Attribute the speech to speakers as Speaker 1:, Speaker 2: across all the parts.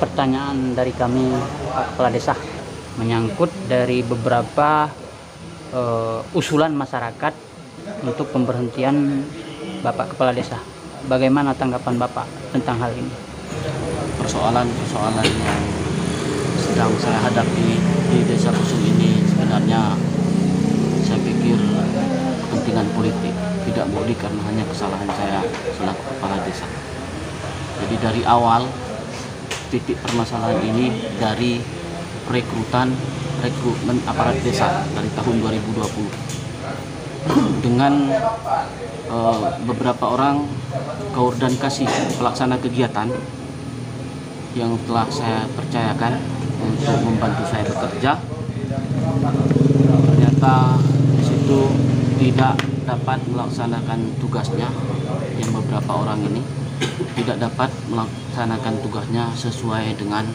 Speaker 1: pertanyaan dari kami Pak Kepala Desa menyangkut dari beberapa usulan masyarakat untuk pemberhentian Bapak Kepala Desa. Bagaimana tanggapan Bapak tentang hal ini?
Speaker 2: Persoalan-persoalan yang sedang saya hadapi di Desa Kusung ini sebenarnya saya pikir kepentingan politik, tidak murni karena hanya kesalahan saya selaku kepala desa. Jadi dari awal titik permasalahan ini dari rekrutmen aparat desa dari tahun 2020 dengan beberapa orang kaur dan kasih pelaksana kegiatan yang telah saya percayakan untuk membantu saya bekerja. Ternyata di situ tidak dapat melaksanakan tugasnya, yang beberapa orang ini tidak dapat melaksanakan tugasnya sesuai dengan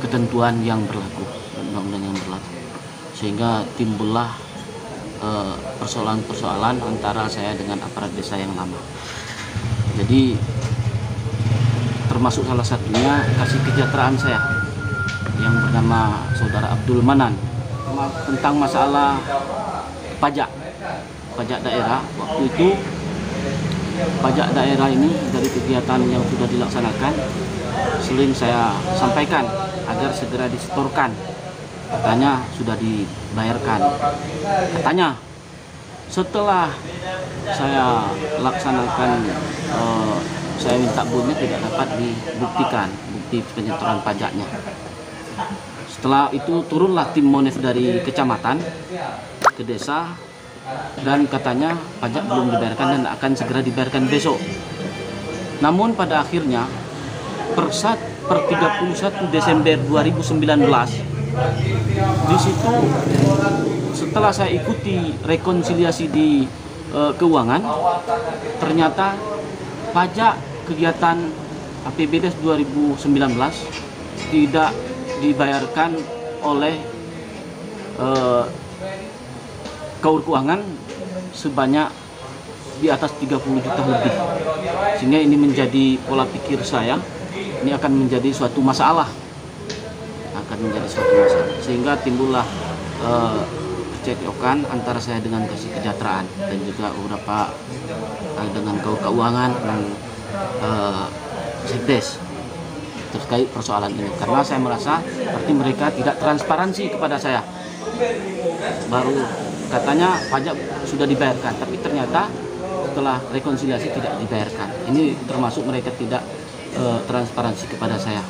Speaker 2: ketentuan yang berlaku, undang-undang yang berlaku, sehingga timbullah persoalan-persoalan antara saya dengan aparat desa yang lama. Jadi termasuk salah satunya kasih kesejahteraan saya yang bernama Saudara Abdul Manan tentang masalah pajak daerah. Waktu itu pajak daerah ini dari kegiatan yang sudah dilaksanakan sering saya sampaikan agar segera disetorkan. Katanya sudah dibayarkan. Katanya setelah saya laksanakan, saya minta bunyi tidak dapat dibuktikan bukti penyetoran pajaknya. Setelah itu turunlah tim Monef dari kecamatan ke desa dan katanya pajak belum dibayarkan dan akan segera dibayarkan besok. Namun pada akhirnya per 31 Desember 2019 di situ setelah saya ikuti rekonsiliasi di keuangan, ternyata pajak kegiatan APBD 2019 tidak dibayarkan oleh kaur keuangan sebanyak di atas 30 juta lebih. Sehingga ini menjadi pola pikir saya, ini akan menjadi suatu masalah. Sehingga timbullah cekcokan antara saya dengan Kasih Kesejahteraan dan juga beberapa dengan kaur keuangan dan Sekdes terkait persoalan ini, karena saya merasa seperti mereka tidak transparansi kepada saya. Baru katanya pajak sudah dibayarkan, tapi ternyata setelah rekonsiliasi tidak dibayarkan. Ini termasuk mereka tidak transparansi kepada saya.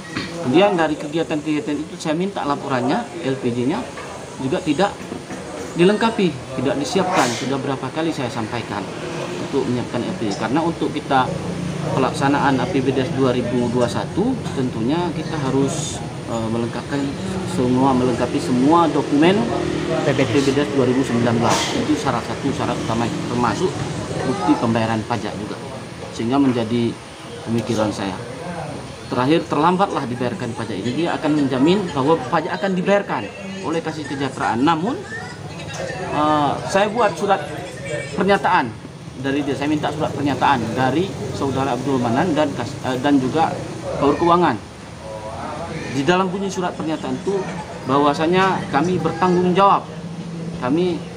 Speaker 2: Kemudian dari kegiatan-kegiatan itu saya minta laporannya, LPG-nya juga tidak dilengkapi, tidak disiapkan. Sudah berapa kali saya sampaikan untuk menyiapkan LPG, karena untuk kita pelaksanaan APBD 2021 tentunya kita harus melengkapi semua dokumen APBD 2019. Itu salah satu syarat utama, termasuk bukti pembayaran pajak juga, sehingga menjadi pemikiran saya. Terakhir, terlambatlah dibayarkan pajak ini. Dia akan menjamin bahwa pajak akan dibayarkan oleh Kasih Kesejahteraan. Namun saya buat surat pernyataan dari dia. Saya minta surat pernyataan dari Saudara Abdul Manan dan juga kaur keuangan. Di dalam bunyi surat pernyataan itu bahwasanya kami bertanggung jawab. Kami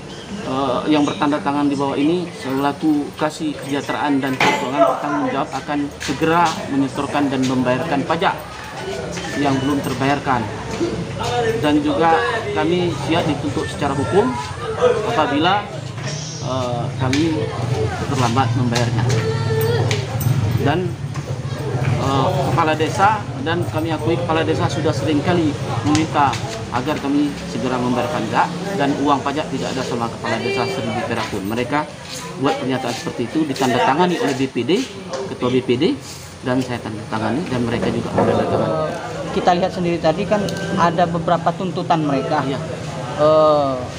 Speaker 2: yang bertanda tangan di bawah ini selaku Kasih Kesejahteraan dan kaur keuangan bertanggung jawab akan segera menyetorkan dan membayarkan pajak yang belum terbayarkan. Dan juga kami siap dituntut secara hukum apabila kami terlambat membayarnya. Dan kepala desa, dan kami akui kepala desa sudah seringkali meminta agar kami segera membayar pajak, dan uang pajak tidak ada sama kepala desa 1.000 perak pun. Mereka buat pernyataan seperti itu, ditandatangani oleh BPD, ketua BPD, dan saya tandatangani, dan mereka juga menandatangani.
Speaker 1: Kita lihat sendiri tadi kan ada beberapa tuntutan mereka.
Speaker 2: Ya.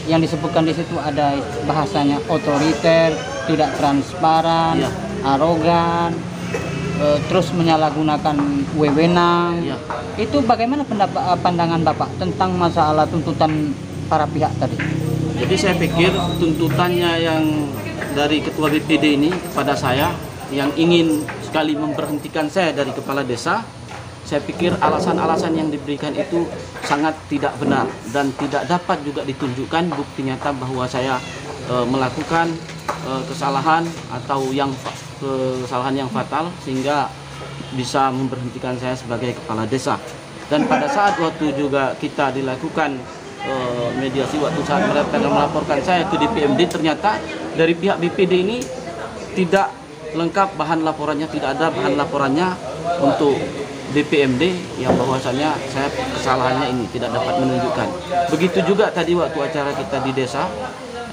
Speaker 1: Yang disebutkan di situ ada bahasanya otoriter, tidak transparan,
Speaker 2: ya,
Speaker 1: arogan, terus menyalahgunakan wewenang.
Speaker 2: Ya.
Speaker 1: Itu bagaimana pandangan Bapak tentang masalah tuntutan para pihak tadi?
Speaker 2: Jadi saya pikir tuntutannya yang dari ketua BPD ini kepada saya, yang ingin sekali memberhentikan saya dari kepala desa, saya pikir alasan-alasan yang diberikan itu sangat tidak benar dan tidak dapat juga ditunjukkan bukti nyata bahwa saya melakukan kesalahan atau kesalahan yang fatal sehingga bisa memberhentikan saya sebagai kepala desa. Dan pada saat waktu juga kita dilakukan mediasi, waktu saat mereka melaporkan saya ke DPMD, ternyata dari pihak BPD ini tidak lengkap bahan laporannya, tidak ada bahan laporannya untuk DPMD yang bahwasanya saya kesalahannya ini tidak dapat menunjukkan. Begitu juga tadi waktu acara kita di desa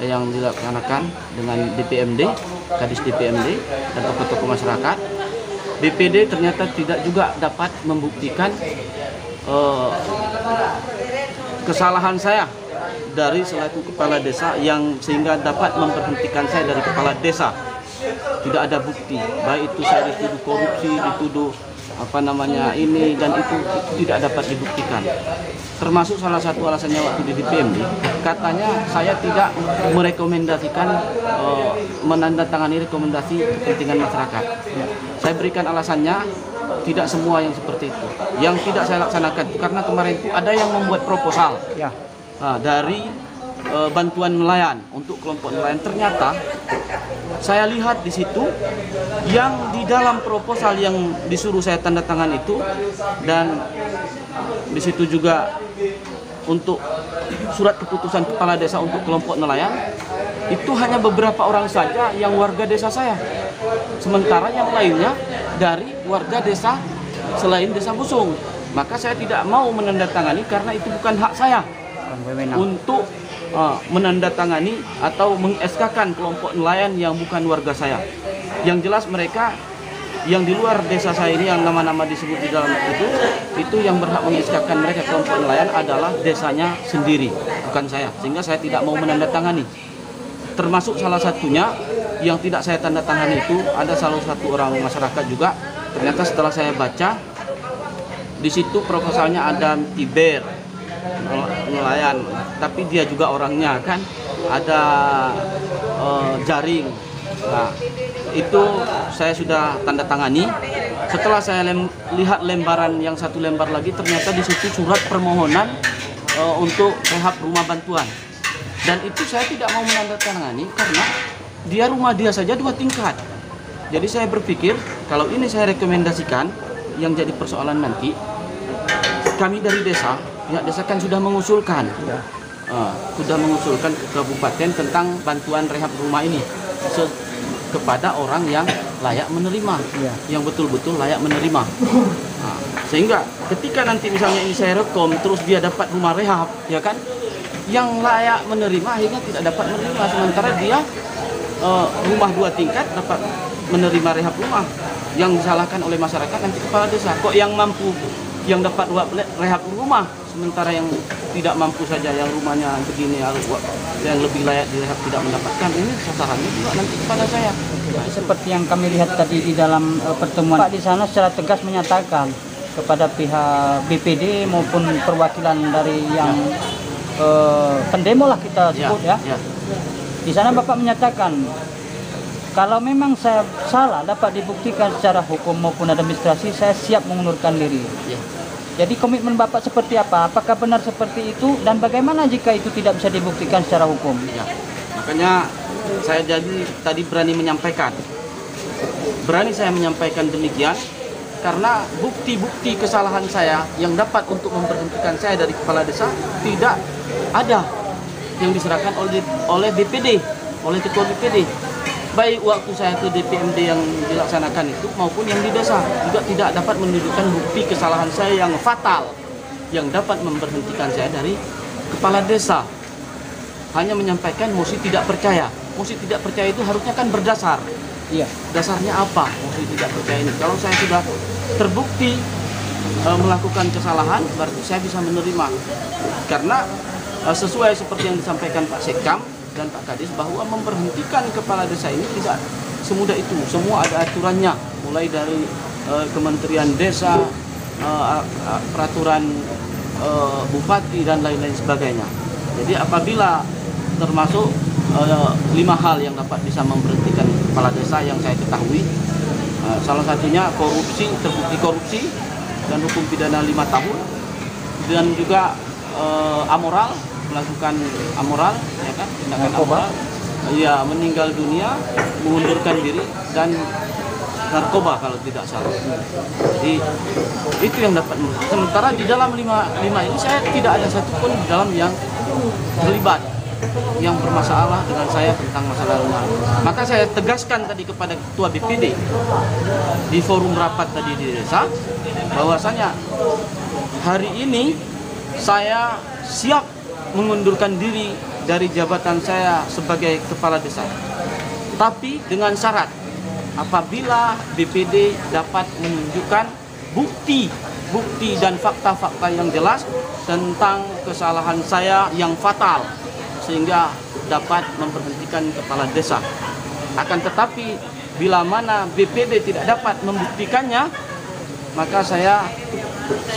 Speaker 2: yang dilaksanakan dengan DPMD, Kadis DPMD dan tokoh-tokoh masyarakat, BPD ternyata tidak juga dapat membuktikan kesalahan saya dari selaku kepala desa yang sehingga dapat memberhentikan saya dari kepala desa. Tidak ada bukti, baik itu saya dituduh korupsi, dituduh ini dan itu tidak dapat dibuktikan. Termasuk salah satu alasannya waktu di DPMD, katanya saya tidak merekomendasikan menandatangani rekomendasi kepentingan masyarakat. Saya berikan alasannya, tidak semua yang seperti itu. Yang tidak saya laksanakan itu karena kemarin itu ada yang membuat proposal dari bantuan nelayan untuk kelompok nelayan. Ternyata saya lihat di situ yang di dalam proposal yang disuruh saya tanda tangan itu, dan di situ juga untuk surat keputusan kepala desa untuk kelompok nelayan itu hanya beberapa orang saja yang warga desa saya, sementara yang lainnya dari warga desa selain desa Busung. Maka saya tidak mau menandatangani karena itu bukan hak saya untuk menandatangani atau meng-SK-kan kelompok nelayan yang bukan warga saya. Yang jelas mereka yang di luar desa saya ini yang nama-nama disebut di dalam itu yang berhak meng-SK-kan mereka kelompok nelayan adalah desanya sendiri, bukan saya. Sehingga saya tidak mau menandatangani. Termasuk salah satunya yang tidak saya tanda tangani itu ada salah satu orang masyarakat juga. Ternyata setelah saya baca di situ proposalnya ada Tiber nelayan, tapi dia juga orangnya kan ada jaring. Nah, itu saya sudah tanda tangani. Setelah saya lihat lembaran yang satu lembar lagi, ternyata di situ surat permohonan untuk rehab rumah bantuan. Dan itu saya tidak mau menandatangani karena rumah dia saja 2 tingkat. Jadi saya berpikir kalau ini saya rekomendasikan, yang jadi persoalan nanti kami dari desa, pihak desa kan sudah mengusulkan, ke kabupaten tentang bantuan rehab rumah ini kepada orang yang layak menerima, yang betul-betul layak menerima. Sehingga ketika nanti misalnya ini saya rekom terus dia dapat rumah rehab, ya kan, yang layak menerima akhirnya tidak dapat menerima, sementara dia rumah 2 tingkat dapat menerima rehab rumah. Yang disalahkan oleh masyarakat nanti kepala desa. Kok yang mampu yang dapat rehab rumah, sementara yang tidak mampu saja yang rumahnya begini yang lebih layak direhab tidak mendapatkan. Ini sasarannya juga nanti kepada saya.
Speaker 1: Seperti yang kami lihat tadi di dalam pertemuan, Pak di sana secara tegas menyatakan kepada pihak BPD maupun perwakilan dari yang pendemo lah kita sebut ya. Di sana Bapak menyatakan kalau memang saya salah dapat dibuktikan secara hukum maupun administrasi, saya siap mengundurkan diri. Jadi komitmen Bapak seperti apa? Apakah benar seperti itu? Dan bagaimana jika itu tidak bisa dibuktikan secara hukum?
Speaker 2: Makanya saya tadi berani menyampaikan. Berani saya menyampaikan demikian karena bukti-bukti kesalahan saya yang dapat untuk memberhentikan saya dari kepala desa tidak ada yang diserahkan oleh BPD, oleh ketua BPD. Baik waktu saya ke DPMD yang dilaksanakan itu maupun yang di desa juga tidak dapat menunjukkan bukti kesalahan saya yang fatal yang dapat memberhentikan saya dari kepala desa. Hanya menyampaikan mosi tidak percaya. Mosi tidak percaya itu harusnya kan berdasar. Dasarnya apa mosi tidak percaya ini? Kalau saya sudah terbukti melakukan kesalahan, berarti saya bisa menerima. Karena sesuai seperti yang disampaikan Pak Sekam dan Pak Kadis bahwa memberhentikan kepala desa ini tidak semudah itu. Semua ada aturannya, mulai dari Kementerian Desa, peraturan bupati dan lain-lain sebagainya. Jadi apabila termasuk 5 hal yang dapat bisa memberhentikan kepala desa yang saya ketahui, salah satunya korupsi, terbukti korupsi, dan hukum pidana 5 tahun, dan juga amoral, melakukan amoral, ya kan, tindakan amoral, ya, meninggal dunia, mengundurkan diri, dan narkoba kalau tidak salah. Jadi itu yang dapat. Sementara di dalam lima ini saya tidak ada satupun di dalam yang terlibat, yang bermasalah dengan saya tentang masalah rumah. Maka saya tegaskan tadi kepada Ketua BPD di forum rapat tadi di desa, bahwasanya hari ini saya siap mengundurkan diri dari jabatan saya sebagai kepala desa. Tapi dengan syarat, apabila BPD dapat menunjukkan bukti dan fakta-fakta yang jelas tentang kesalahan saya yang fatal, sehingga dapat memberhentikan kepala desa. Akan tetapi bila mana BPD tidak dapat membuktikannya, maka saya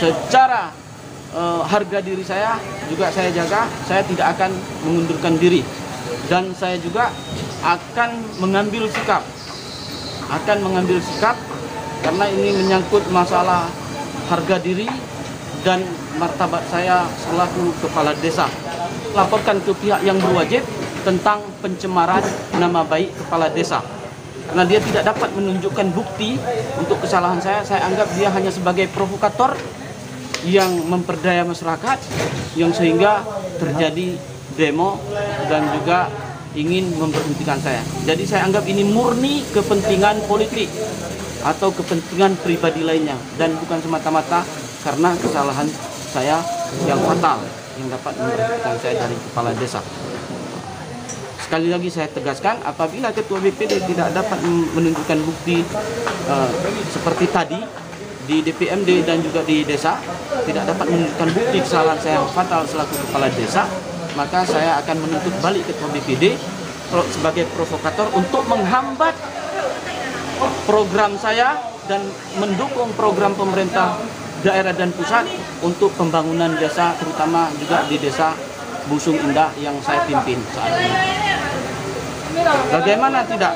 Speaker 2: secara harga diri saya juga saya jaga, saya tidak akan mengundurkan diri, dan saya juga akan mengambil sikap karena ini menyangkut masalah harga diri dan martabat saya selaku kepala desa. Laporkan ke pihak yang berwajib tentang pencemaran nama baik kepala desa. Karena dia tidak dapat menunjukkan bukti untuk kesalahan saya anggap dia hanya sebagai provokator yang memperdaya masyarakat, yang sehingga terjadi demo dan juga ingin memberhentikan saya. Jadi saya anggap ini murni kepentingan politik atau kepentingan pribadi lainnya, dan bukan semata-mata karena kesalahan saya yang fatal yang dapat memberhentikan saya dari kepala desa. Sekali lagi saya tegaskan, apabila Ketua BPD tidak dapat menunjukkan bukti seperti tadi di DPMD dan juga di desa, tidak dapat menunjukkan bukti kesalahan saya yang fatal selaku kepala desa, maka saya akan menuntut balik Ketua BPD sebagai provokator untuk menghambat program saya dan mendukung program pemerintah daerah dan pusat untuk pembangunan desa, terutama juga di desa Busung Indah yang saya pimpin saat ini. Bagaimana tidak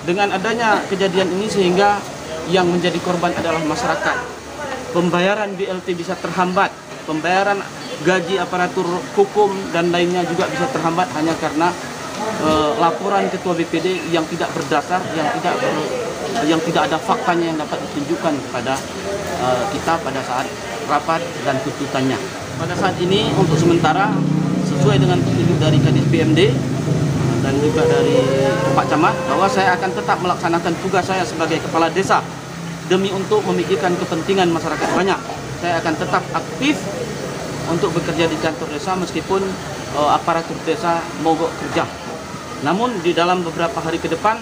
Speaker 2: dengan adanya kejadian ini sehingga yang menjadi korban adalah masyarakat. Pembayaran BLT bisa terhambat, pembayaran gaji aparatur hukum dan lainnya juga bisa terhambat hanya karena laporan Ketua BPD yang tidak berdasar, yang tidak ada faktanya yang dapat ditunjukkan kepada kita pada saat rapat dan tuntutannya. Pada saat ini untuk sementara sesuai dengan petunjuk dari Kadis PMD dan juga dari Pak Camat, bahwa saya akan tetap melaksanakan tugas saya sebagai kepala desa demi untuk memikirkan kepentingan masyarakat banyak. Saya akan tetap aktif untuk bekerja di kantor desa meskipun aparatur desa mogok kerja. Namun di dalam beberapa hari ke depan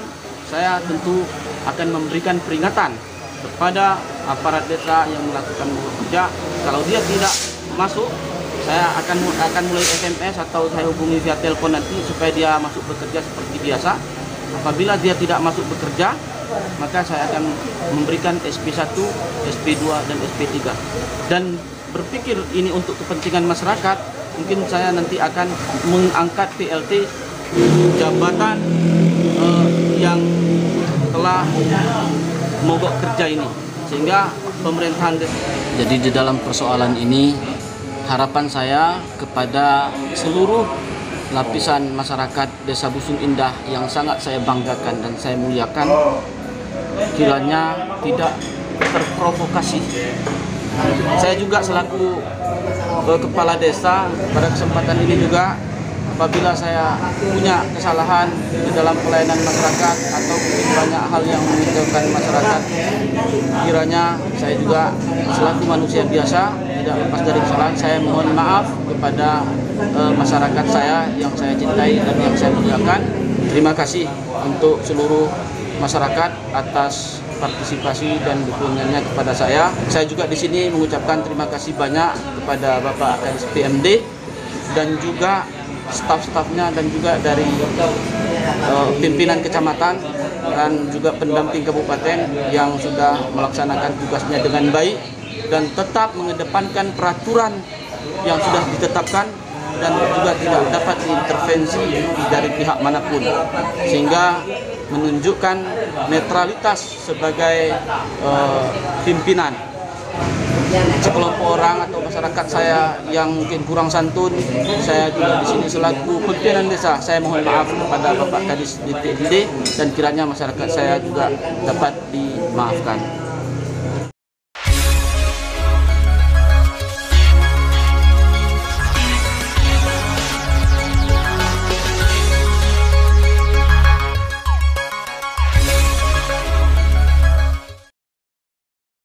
Speaker 2: saya tentu akan memberikan peringatan kepada aparat desa yang melakukan mogok kerja. Kalau dia tidak masuk, saya akan mulai SMS atau saya hubungi via telepon nanti supaya dia masuk bekerja seperti biasa. Apabila dia tidak masuk bekerja, maka saya akan memberikan SP1, SP2 dan SP3. Dan berpikir ini untuk kepentingan masyarakat, mungkin saya nanti akan mengangkat PLT jabatan yang telah mogok kerja ini, sehingga pemerintahan desa. Jadi di dalam persoalan ini harapan saya kepada seluruh lapisan masyarakat Desa Busung Indah yang sangat saya banggakan dan saya muliakan, kiranya tidak terprovokasi. Saya juga selaku kepala desa pada kesempatan ini juga, apabila saya punya kesalahan di dalam pelayanan masyarakat atau mungkin banyak hal yang mengecewakan masyarakat, kiranya saya juga selaku manusia biasa tidak lepas dari kesalahan. Saya mohon maaf kepada masyarakat saya yang saya cintai dan yang saya muliakan. Terima kasih untuk seluruh masyarakat atas partisipasi dan dukungannya kepada saya. Saya juga di sini mengucapkan terima kasih banyak kepada Bapak Kadis PMD dan juga staf-stafnya dan juga dari pimpinan kecamatan dan juga pendamping kabupaten yang sudah melaksanakan tugasnya dengan baik dan tetap mengedepankan peraturan yang sudah ditetapkan dan juga tidak dapat diintervensi dari pihak manapun, sehingga menunjukkan netralitas sebagai pimpinan. sekelompok orang atau masyarakat saya yang mungkin kurang santun, saya juga di sini selaku pimpinan desa, saya mohon maaf kepada Bapak Kadis DPD dan kiranya masyarakat saya juga dapat dimaafkan.